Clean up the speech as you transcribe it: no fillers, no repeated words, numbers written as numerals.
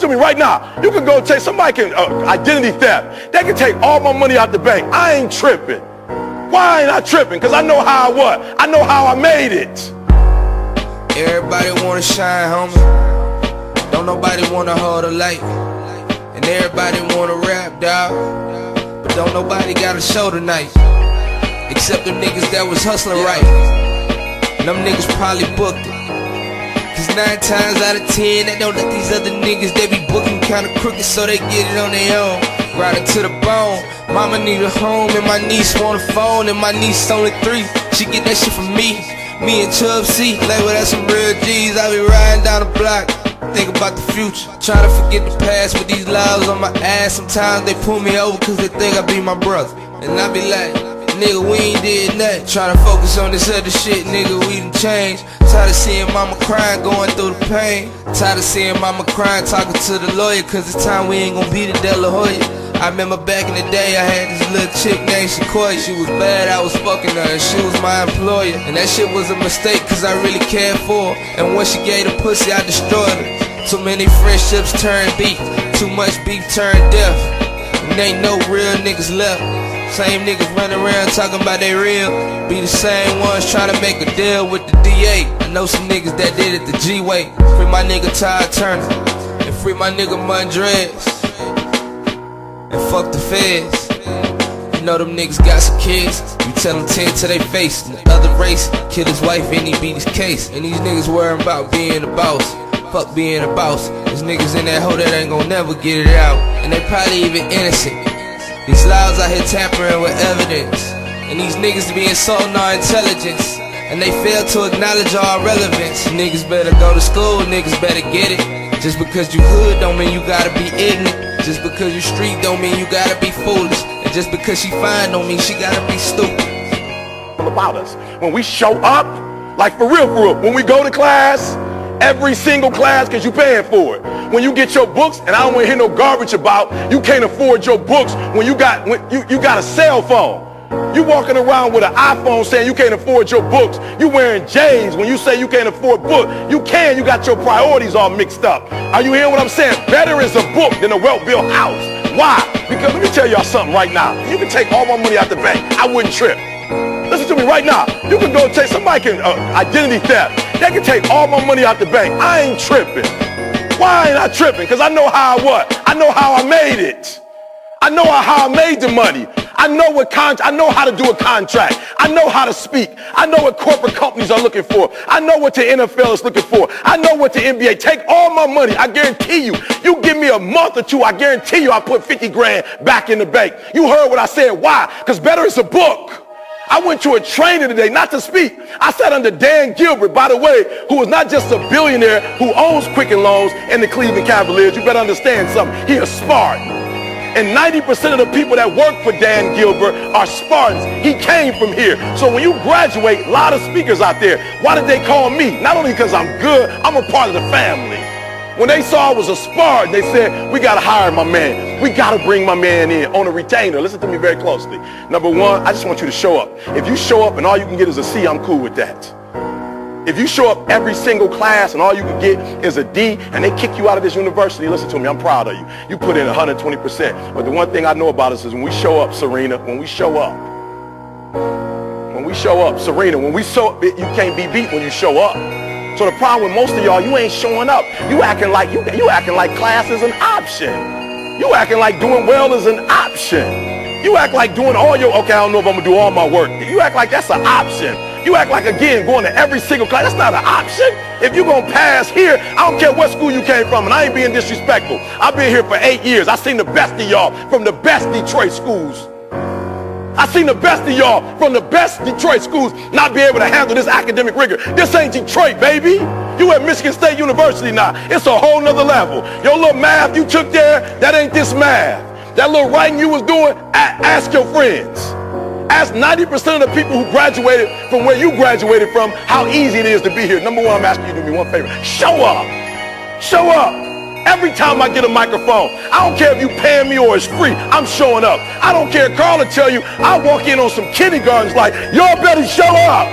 Listen to me right now. You can go take, somebody can, identity theft. They can take all my money out the bank. I ain't tripping. Why ain't I tripping? Because I know how I what? I know how I made it. Everybody wanna shine, homie. Don't nobody wanna hold a light. And everybody wanna rap, dawg. But don't nobody got a show tonight. Except them niggas that was hustling right. And them niggas probably booked it. Cause 9 times out of 10, they don't let these other niggas, they be booking kinda crooked, so they get it on their own. Riding to the bone. Mama need a home and my niece want a phone. And my niece only 3, she get that shit from me. Me and Chubb C, label that some real G's. I be riding down the block, think about the future. Try to forget the past with these lies on my ass. Sometimes they pull me over cause they think I be my brother. And I be like, nigga, we ain't did nothing. Tryna focus on this other shit, nigga, we done changed. Tired of seeing mama crying, going through the pain. Tired of seeing mama crying, talking to the lawyer. Cause it's time we ain't gon' be the De La Hoya. I remember back in the day I had this little chick named Sequoia. She was bad, I was fucking her, and she was my employer. And that shit was a mistake cause I really cared for her. And when she gave the pussy, I destroyed her. Too many friendships turned beef, too much beef turned death. And ain't no real niggas left. Same niggas running around talking about they real. Be the same ones trying to make a deal with the DA. I know some niggas that did it the G-way. Free my nigga Ty Turner, and free my nigga Mondrez. And fuck the feds. You know them niggas got some kids. You tell them 10 to they face. And the other race killed his wife and he beat his case. And these niggas worrying about being a boss. Fuck being a boss. There's niggas in that hole that ain't gon' never get it out. And they probably even innocent. These lies out here tampering with evidence. And these niggas be insulting our intelligence. And they fail to acknowledge our relevance. Niggas better go to school, niggas better get it. Just because you hood don't mean you gotta be ignorant. Just because you street don't mean you gotta be foolish. And just because she fine don't mean she gotta be stupid. About us. When we show up, like for real, when we go to class, every single class, cause you paying for it. When you get your books, and I don't wanna hear no garbage about you can't afford your books when you got a cell phone. You walking around with an iPhone saying you can't afford your books. You wearing J's when you say you can't afford books. You got your priorities all mixed up. Are you hearing what I'm saying? Better is a book than a well-built house. Why? Because let me tell y'all something right now. You can take all my money out the bank. I wouldn't trip. Listen to me right now. You can go take, somebody can, identity theft. They can take all my money out the bank. I ain't tripping. Why ain't I tripping? Because I know how I what? I know how I made it. I know how I made the money. I know how to do a contract. I know how to speak. I know what corporate companies are looking for. I know what the NFL is looking for. I know what the NBA. Take all my money. I guarantee you. You give me a month or two, I guarantee you I'll put 50 grand back in the bank. You heard what I said. Why? Because better is a book. I went to a trainer today, not to speak. I sat under Dan Gilbert, by the way, who is not just a billionaire who owns Quicken Loans and the Cleveland Cavaliers. You better understand something. He is Spartan. And 90% of the people that work for Dan Gilbert are Spartans. He came from here. So when you graduate, a lot of speakers out there, why did they call me? Not only because I'm good, I'm a part of the family. When they saw I was a Spartan, they said, we got to hire my man. We got to bring my man in on a retainer. Listen to me very closely. Number one, I just want you to show up. If you show up and all you can get is a C, I'm cool with that. If you show up every single class and all you can get is a D and they kick you out of this university, listen to me, I'm proud of you. You put in 120%. But the one thing I know about us is when we show up, Serena, Serena, when we show up, you can't be beat when you show up. So the problem with most of y'all, you ain't showing up. You acting like class is an option. You acting like doing well is an option. You act like doing all your, okay, I don't know if I'm gonna do all my work. You act like that's an option. You act like, again, going to every single class, that's not an option. If you're gonna pass here, I don't care what school you came from, and I ain't being disrespectful. I've been here for 8 years. I seen the best of y'all from the best Detroit schools. I seen the best of y'all from the best Detroit schools not be able to handle this academic rigor. This ain't Detroit, baby. You at Michigan State University now. It's a whole nother level. Your little math you took there, that ain't this math. That little writing you was doing, ask your friends. Ask 90% of the people who graduated from where you graduated from how easy it is to be here. Number one, I'm asking you to do me one favor. Show up. Show up. Every time I get a microphone, I don't care if you paying me or it's free, I'm showing up. I don't care. Carl will tell you, I walk in on some kindergartens like, y'all better show up.